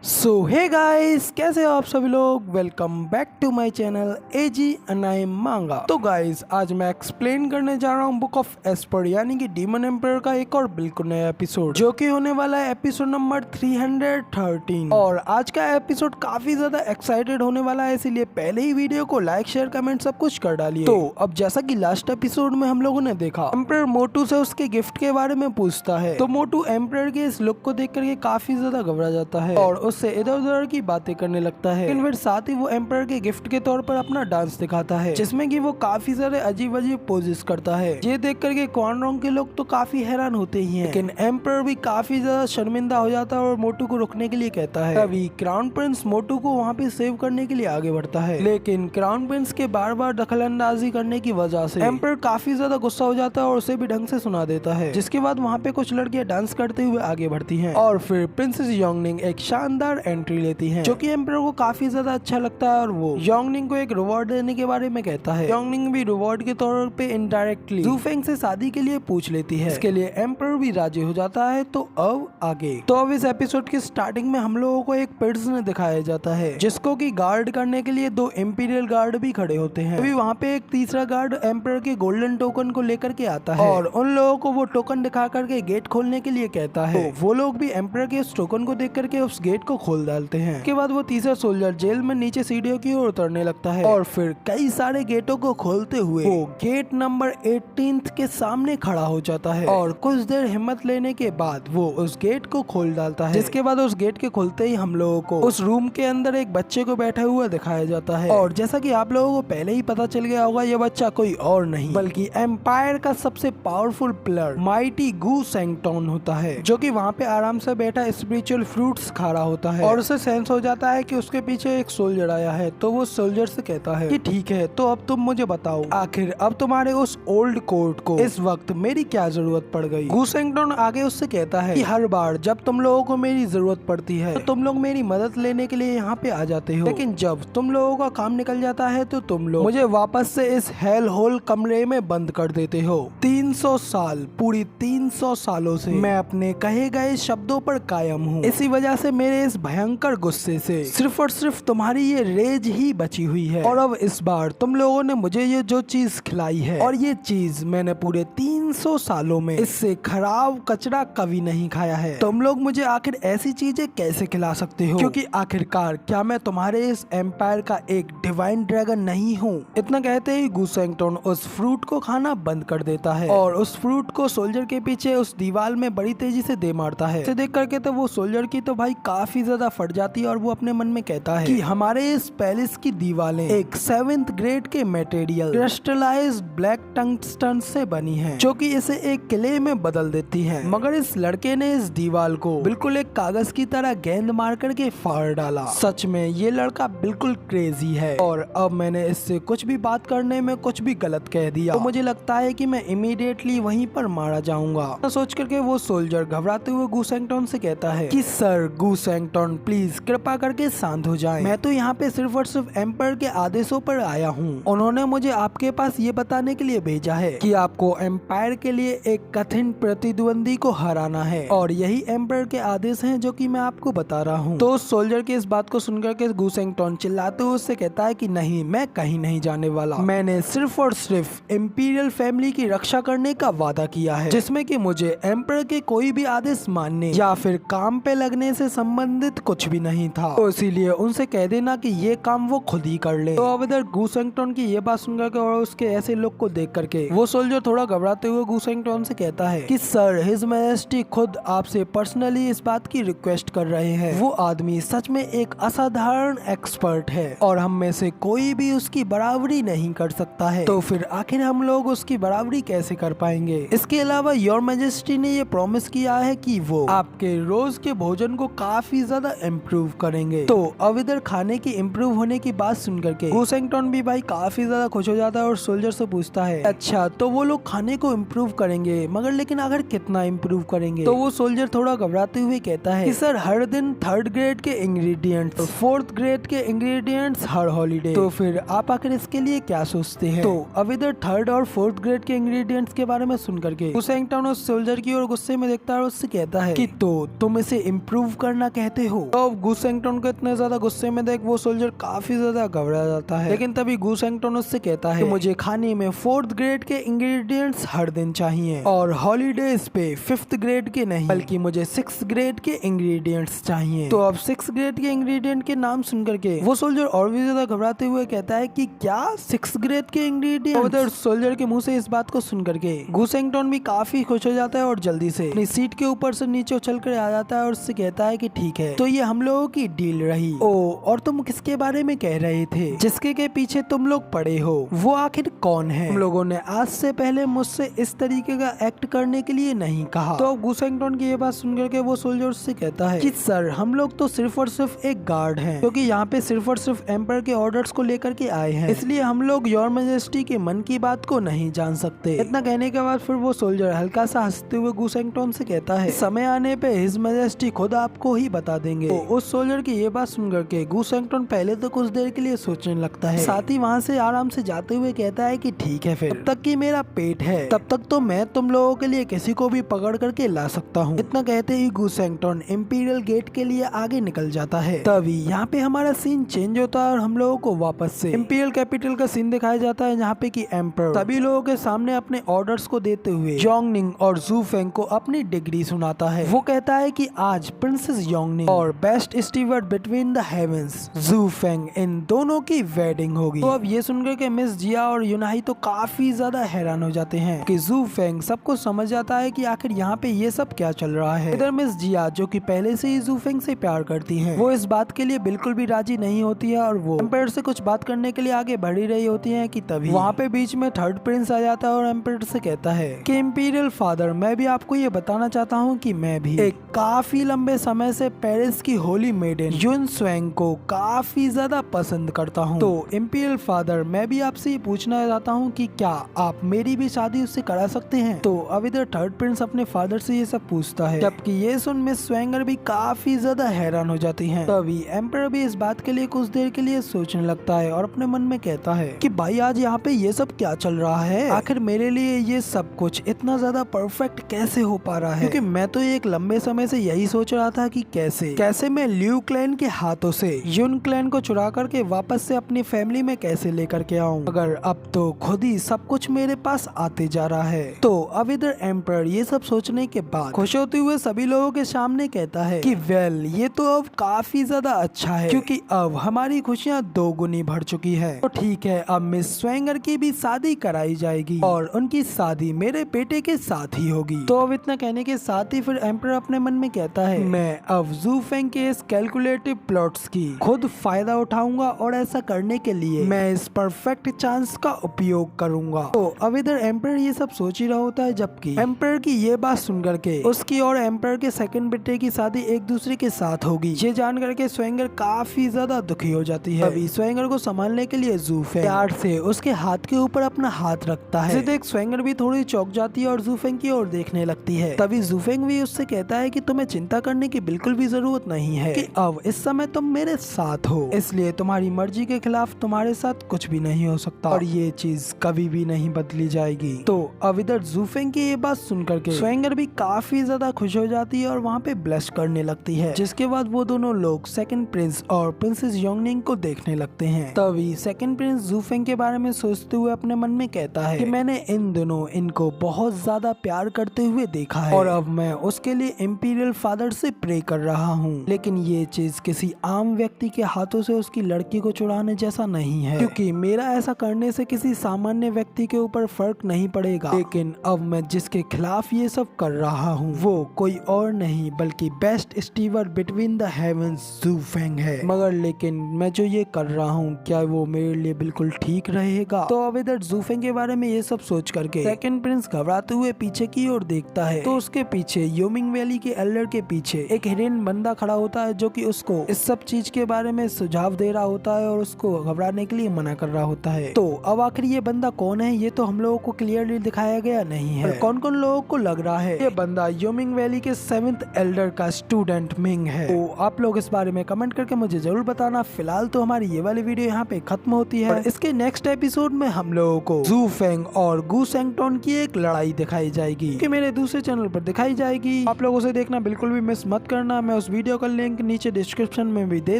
सो hey guys, कैसे हो आप सभी लोग। Welcome back to my channel एजी अनाई मांगा। तो गाइस, आज मैं एक्सप्लेन करने जा रहा हूँ बुक ऑफ एस्पर यानी कि डीमन एम्पायर का एक और बिल्कुल नया एपिसोड, जो कि होने वाला है एपिसोड नंबर 313। और आज का एपिसोड काफी ज्यादा एक्साइटेड होने वाला है, इसीलिए पहले ही वीडियो को लाइक शेयर कमेंट सब कुछ कर डालिए। तो अब जैसा कि लास्ट एपिसोड में हम लोगों ने देखा, एम्पायर मोटू से उसके गिफ्ट के बारे में पूछता है, तो मोटू एम्पायर के इस लुक को देख करके काफी ज्यादा घबरा जाता है और उससे इधर उधर की बातें करने लगता है। लेकिन फिर साथ ही वो एम्पायर के गिफ्ट के तौर पर अपना डांस दिखाता है, जिसमें कि वो काफी सारे अजीब अजीब पोजेस करता है। ये देख करके क्वान रॉन्ग के लोग तो काफी हैरान होते ही हैं, लेकिन एम्पायर भी काफी ज्यादा शर्मिंदा हो जाता है और मोटू को रुकने के लिए कहता है। तभी क्राउन प्रिंस मोटू को वहाँ पे सेव करने के लिए आगे बढ़ता है, लेकिन क्राउन प्रिंस के बार बार दखलंदाजी करने की वजह से एम्पायर काफी ज्यादा गुस्सा हो जाता है और उसे भी ढंग से सुना देता है। जिसके बाद वहाँ पे कुछ लड़कियां डांस करते हुए आगे बढ़ती हैं और फिर प्रिंसेस योंगनिंग एक शानदार एंट्री लेती है, जो कि एम्पायर को काफी ज्यादा अच्छा लगता है और वो योंगनिंग को एक रिवॉर्ड देने के बारे में कहता है। योंगनिंग भी रिवॉर्ड के तौर पे इनडायरेक्टली जू फेंग से शादी के लिए पूछ लेती है। इसके लिए एम्पायर भी राजी हो जाता है। तो अब आगे तो अब इस एपिसोड की स्टार्टिंग में हम लोगों को एक प्रिजनर दिखाया जाता है, जिसको की गार्ड करने के लिए दो इंपीरियल गार्ड भी खड़े होते हैं। अभी वहाँ पे एक तीसरा गार्ड एम्पायर के गोल्डन टोकन को लेकर के आता है और उन लोगों को वो टोकन दिखा करके गेट खोलने के लिए कहता है। तो वो लोग भी एम्पायर के उस टोकन को देख करके उस गेट को खोल डालते हैं। उसके बाद वो तीसरा सोल्जर जेल में नीचे सीढ़ियों की ओर उतरने लगता है और फिर कई सारे गेटों को खोलते हुए वो गेट नंबर 18 के सामने खड़ा हो जाता है और कुछ देर हिम्मत लेने के बाद वो उस गेट को खोल डालता है। जिसके बाद उस गेट के खुलते ही हम लोगों को उस रूम के अंदर एक बच्चे को बैठा हुआ दिखाया जाता है और जैसा कि आप लोगों को पहले ही पता चल गया होगा, ये बच्चा कोई और नहीं बल्कि एम्पायर का सबसे पावरफुल प्लेयर माइटी गू सेंगटोन होता है, जो कि वहाँ पे आराम से बैठा स्पिरिचुअल फ्रूट्स खा रहा होता है और उसे सेंस हो जाता है कि उसके पीछे एक सोल्जर आया है। तो वो सोल्जर से कहता है कि ठीक है, तो अब तुम मुझे बताओ, आखिर अब तुम्हारे उस ओल्ड कोर्ट को इस वक्त मेरी क्या जरूरत पड़ गई। गू सेंगटोन आगे उससे कहता है कि हर बार जब तुम लोगों को मेरी जरूरत पड़ती है तो तुम लोग मेरी मदद लेने के लिए यहाँ पे आ जाते हो, लेकिन जब तुम लोगों का काम निकल जाता है तो तुम लोग मुझे वापस से इस हेल होल कमरे में बंद कर देते हो। 300 साल, पूरी 300 सालों से मैं अपने कहे गए शब्दों पर कायम हूँ। इसी वजह से मेरे इस भयंकर गुस्से से सिर्फ और सिर्फ तुम्हारी ये रेज ही बची हुई है और अब इस बार तुम लोगों ने मुझे ये जो चीज खिलाई है, और ये चीज मैंने पूरे 300 सालों में इससे खराब कचरा कभी नहीं खाया है। तुम लोग मुझे आखिर ऐसी चीजें कैसे खिला सकते हो, क्योंकि आखिरकार क्या मैं तुम्हारे इस एम्पायर का एक डिवाइन ड्रैगन नहीं हूँ। इतना कहते ही गू सेंगटोन उस फ्रूट को खाना बंद कर देता है और उस फ्रूट को सोल्जर के पीछे उस दीवार में बड़ी तेजी से दे मारता है। इसे देख करके तो वो सोल्जर की तो भाई काफी ज्यादा फट जाती है और वो अपने मन में कहता है कि हमारे इस पैलेस की दीवारें एक 7th ग्रेड के मटेरियल क्रिस्टलाइज्ड ब्लैक टंगस्टन से बनी हैं, जो कि इसे एक किले में बदल देती हैं। मगर इस लड़के ने इस दीवार को बिल्कुल एक कागज की तरह गेंद मार करके फाड़ डाला। सच में ये लड़का बिल्कुल क्रेजी है और अब मैंने इससे कुछ भी बात करने में कुछ भी गलत कह दिया तो मुझे लगता है कि मैं इमीडिएटली वहीं पर मारा जाऊंगा। तो सोच करके वो सोल्जर घबराते हुए गू सेंगटोन से कहता है कि सर गू सेंगटोन, प्लीज कृपा करके शांत हो जाएं। मैं तो यहाँ पे सिर्फ और सिर्फ एम्पायर के आदेशों पर आया हूँ। उन्होंने मुझे आपके पास ये बताने के लिए भेजा है कि आपको एम्पायर के लिए एक कठिन प्रतिद्वंदी को हराना है और यही एम्पायर के आदेश हैं जो कि मैं आपको बता रहा हूँ। तो सोल्जर की इस बात को सुनकर के गू सेंगटोन चिल्लाते हुए उससे कहता है कि नहीं, मैं कहीं नहीं जाने वाला। मैंने सिर्फ और सिर्फ इंपीरियल फैमिली की रक्षा करने का वादा किया है, जिसमें कि मुझे एम्पायर के कोई भी आदेश मानने या फिर काम पे लगने से संबंधित कुछ भी नहीं था। तो इसीलिए उनसे कह देना कि ये काम वो खुद ही कर ले। तो अब इधर गू सेंगटोन की ये बात सुनकर के और उसके ऐसे लोग को देख करके वो सोल्जर थोड़ा घबराते हुए गू सेंगटोन से कहता है कि सर, हिज मैजेस्टी खुद आपसे पर्सनली इस बात की रिक्वेस्ट कर रहे हैं। वो आदमी सच में एक असाधारण एक्सपर्ट है और हम में से कोई भी उसकी बराबरी नहीं कर सकता है, तो फिर आखिर हम लोग उसकी बराबरी कैसे कर पाएंगे। इसके अलावा योर मैजेस्टी ने ये प्रॉमिस किया है कि वो आपके रोज के भोजन को काफी ज्यादा इम्प्रूव करेंगे। तो अब इधर खाने की इम्प्रूव होने की बात सुनकर के गू सेंगटोन भी भाई काफी ज्यादा खुश हो जाता है और सोल्जर से पूछता है, अच्छा तो वो लोग खाने को इम्प्रूव करेंगे, मगर लेकिन अगर कितना इम्प्रूव करेंगे। तो वो सोल्जर थोड़ा घबराते हुए कहता है कि सर, हर दिन 3rd ग्रेड के इंग्रेडिएंट्स, 4th ग्रेड के इंग्रेडिएंट्स हर हॉलीडे। तो फिर आप आखिर इसके लिए क्या सोचते हैं। तो अब इधर 3rd और 4th ग्रेड के इंग्रेडिएंट्स के बारे में सुनकर के गू सेंगटोन उस सोल्जर की ओर गुस्से में देखता है और उससे कहता है कि तो तुम इसे इम्प्रूव करना कहते चाहते हो। तो अब गू सेंगटोन को इतने ज्यादा गुस्से में देख वो सोल्जर काफी ज्यादा घबरा जाता है, लेकिन तभी गू सेंगटोन उससे कहता है कि मुझे खाने में 4th ग्रेड के इंग्रेडिएंट्स हर दिन चाहिए और हॉलीडेज पे 5th ग्रेड के नहीं बल्कि मुझे 6th ग्रेड के इंग्रेडिएंट्स चाहिए। तो अब 6th ग्रेड के इंग्रेडिएंट के नाम सुनकर के वो सोल्जर और भी ज्यादा घबराते हुए कहता है कि क्या 6th ग्रेड के इंग्रेडिएंट्स। उधर सोल्जर के मुंह से इस बात को सुनकर के गू सेंगटोन भी काफी खुश हो जाता है और जल्दी से अपनी सीट के ऊपर से नीचे उछल कर आ जाता है और उससे कहता है कि ठीक है, तो ये हम लोगों की डील रही। ओ, और तुम किसके बारे में कह रहे थे जिसके के पीछे तुम लोग पड़े हो, वो आखिर कौन है? तुम लोगों ने आज से पहले मुझसे इस तरीके का एक्ट करने के लिए नहीं कहा। तो गू सेंगटोन की ये बात सुनकर के वो सोल्जर से कहता है कि सर हम लोग तो सिर्फ और सिर्फ एक गार्ड हैं, क्योंकि यहाँ पे सिर्फ और सिर्फ एम्पायर के ऑर्डर्स को लेकर के आए हैं, इसलिए हम लोग योर मैजेस्टी के मन की बात को नहीं जान सकते। इतना कहने के बाद फिर वो सोल्जर हल्का सा हंसते हुए गू सेंगटोन से कहता है समय आने पे हिज मैजेस्टी खुद आपको ही बता देंगे। तो उस सोल्जर की ये बात सुनकर के गू सेंगटोन पहले तो कुछ देर के लिए सोचने लगता है, साथ ही वहाँ से आराम से जाते हुए कहता है कि ठीक है, फिर तब तक कि मेरा पेट है तब तक तो मैं तुम लोगों के लिए किसी को भी पकड़ करके ला सकता हूँ। इतना कहते ही गू सेंगटोन इंपीरियल गेट के लिए आगे निकल जाता है। तभी यहाँ पे हमारा सीन चेंज होता है और हम लोगों को वापस से इंपीरियल कैपिटल का सीन दिखाया जाता है, जहाँ पे कि एम्पर सभी लोगों के सामने अपने ऑर्डर्स को देते हुए योंगनिंग और जू फेंग को अपनी डिग्री सुनाता है। वो कहता है कि आज प्रिंसेस योंगनिंग और best steward between the heavens Zhu Feng इन दोनों की वेडिंग होगी। तो अब ये सुनकर के मिस जिया और यूनाही तो काफी ज्यादा हैरान हो जाते हैं कि जू फेंग सबको समझ जाता है कि आखिर यहाँ पे ये सब क्या चल रहा है। इधर मिस जिया जो कि पहले से ही जू फेंग से प्यार करती हैं, वो इस बात के लिए बिल्कुल भी राजी नहीं होती है और वो एम्पायर से कुछ बात करने के लिए आगे बढ़ ही रही होती है कि तभी वहाँ पे बीच में थर्ड प्रिंस आ जाता है और एम्पायर से कहता है कि इंपीरियल फादर मैं भी आपको ये बताना चाहता हूँ कि मैं भी एक काफी लंबे समय से पेरिस की होली मेडन युन स्वेंग को काफी ज्यादा पसंद करता हूँ। तो इंपीरियल फादर मैं भी आपसे ये पूछना चाहता हूँ कि क्या आप मेरी भी शादी उससे करा सकते हैं। तो अब इधर थर्ड प्रिंस अपने फादर से ये सब पूछता है, जबकि ये सुन मिस स्वेंगर भी काफी ज्यादा हैरान हो जाती हैं। तभी एम्पायर भी इस बात के लिए कुछ देर के लिए सोचने लगता है और अपने मन में कहता है कि भाई आज यहाँ पे ये सब क्या चल रहा है, आखिर मेरे लिए ये सब कुछ इतना ज्यादा परफेक्ट कैसे हो पा रहा है, क्योंकि मैं तो एक लंबे समय से यही सोच रहा था कि कैसे मैं लियू क्लैन के हाथों से युन क्लैन को चुरा करके वापस से अपनी फैमिली में कैसे लेकर के आऊं, अगर अब तो खुद ही सब कुछ मेरे पास आते जा रहा है। तो अब इधर एम्पायर ये सब सोचने के बाद खुश होते हुए सभी लोगों के सामने कहता है कि वेल ये तो अब काफी ज्यादा अच्छा है, क्योंकि अब हमारी खुशियाँ 2 गुनी बढ़ चुकी है। तो ठीक है, अब मिस स्वेंगर की भी शादी कराई जाएगी और उनकी शादी मेरे बेटे के साथ ही होगी। तो अब इतना कहने के साथ ही फिर एम्पायर अपने मन में कहता है मैं अब जू फेंग के इस कैलकुलेटिव प्लॉट्स की खुद फायदा उठाऊंगा और ऐसा करने के लिए मैं इस परफेक्ट चांस का उपयोग करूंगा। तो अब इधर एम्पायर ये सब सोच ही रहा होता है, जबकि एम्पायर की ये बात सुनकर के उसकी और एम्पायर के सेकंड बेटे की शादी एक दूसरे के साथ होगी, ये जान करके स्वेंगर काफी ज्यादा दुखी हो जाती है। अभी स्वेंगर को संभालने के लिए जू फेंग प्यार से उसके हाथ के ऊपर अपना हाथ रखता है, जिसे देख स्वेंगर भी थोड़ी चौंक जाती है और जू फेंग की ओर देखने लगती है। तभी जू फेंग भी उससे कहता है कि तुम्हें चिंता करने की बिल्कुल भी जरूरत नहीं है, कि अब इस समय तुम मेरे साथ हो, इसलिए तुम्हारी मर्जी के खिलाफ तुम्हारे साथ कुछ भी नहीं हो सकता और ये चीज कभी भी नहीं बदली जाएगी। तो अब इधर जू फेंग की ये बात सुनकर के स्वेंगर भी काफी ज्यादा खुश हो जाती है और वहाँ पे ब्लश करने लगती है, जिसके बाद वो दोनों लोग सेकंड प्रिंस और प्रिंसेस योंगनिंग को देखने लगते हैं। तभी सेकंड प्रिंस जू फेंग के बारे में सोचते हुए अपने मन में कहता है कि मैंने इन दोनों इनको बहुत ज्यादा प्यार करते हुए देखा है और अब मैं उसके लिए इंपीरियल फादर से प्रे कर रहा हूँ, लेकिन ये चीज किसी आम व्यक्ति के हाथों से उसकी लड़की को छुड़ाने जैसा नहीं है, क्योंकि मेरा ऐसा करने से किसी सामान्य व्यक्ति के ऊपर फर्क नहीं पड़ेगा, लेकिन अब मैं जिसके खिलाफ ये सब कर रहा हूँ वो कोई और नहीं बल्कि best steward between the heavens Zhu Feng है। मगर लेकिन मैं जो ये कर रहा हूँ क्या वो मेरे लिए बिल्कुल ठीक रहेगा। तो अब इधर जू फेंग के बारे में ये सब सोच करके सेकंड प्रिंस घबराते हुए पीछे की ओर देखता है, तो उसके पीछे योमिंग वैली के एल्डर के पीछे एक हिडन बंदा खड़ा होता है, जो कि उसको इस सब चीज के बारे में सुझाव दे रहा होता है और उसको घबराने के लिए मना कर रहा होता है। तो अब आखिर ये बंदा कौन है ये तो हम लोगों को क्लियरली दिखाया गया नहीं है, कौन कौन लोगों को लग रहा है ये बंदा योमिंग वैली के 7th एल्डर का स्टूडेंट मिंग है। तो आप लोग इस बारे में कमेंट करके मुझे जरूर बताना। फिलहाल तो हमारी ये वाली वीडियो यहाँ पे खत्म होती है और इसके नेक्स्ट एपिसोड में हम लोगों को जू फेंग और गू सेंगटोन की एक लड़ाई दिखाई जाएगी, कि मेरे दूसरे चैनल पर दिखाई जाएगी। आप लोगों से देखना बिल्कुल भी मिस मत करना। मैं उस वीडियो का लिंक नीचे डिस्क्रिप्शन में भी दे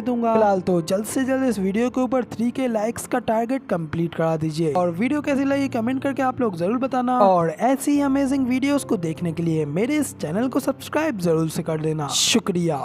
दूंगा। फिलहाल तो जल्द से जल्द इस वीडियो के ऊपर 3K लाइक्स का टारगेट कंप्लीट करा दीजिए और वीडियो कैसी लगी कमेंट करके आप लोग जरूर बताना और ऐसी अमेजिंग वीडियोस को देखने के लिए मेरे इस चैनल को सब्सक्राइब जरूर से कर देना। शुक्रिया।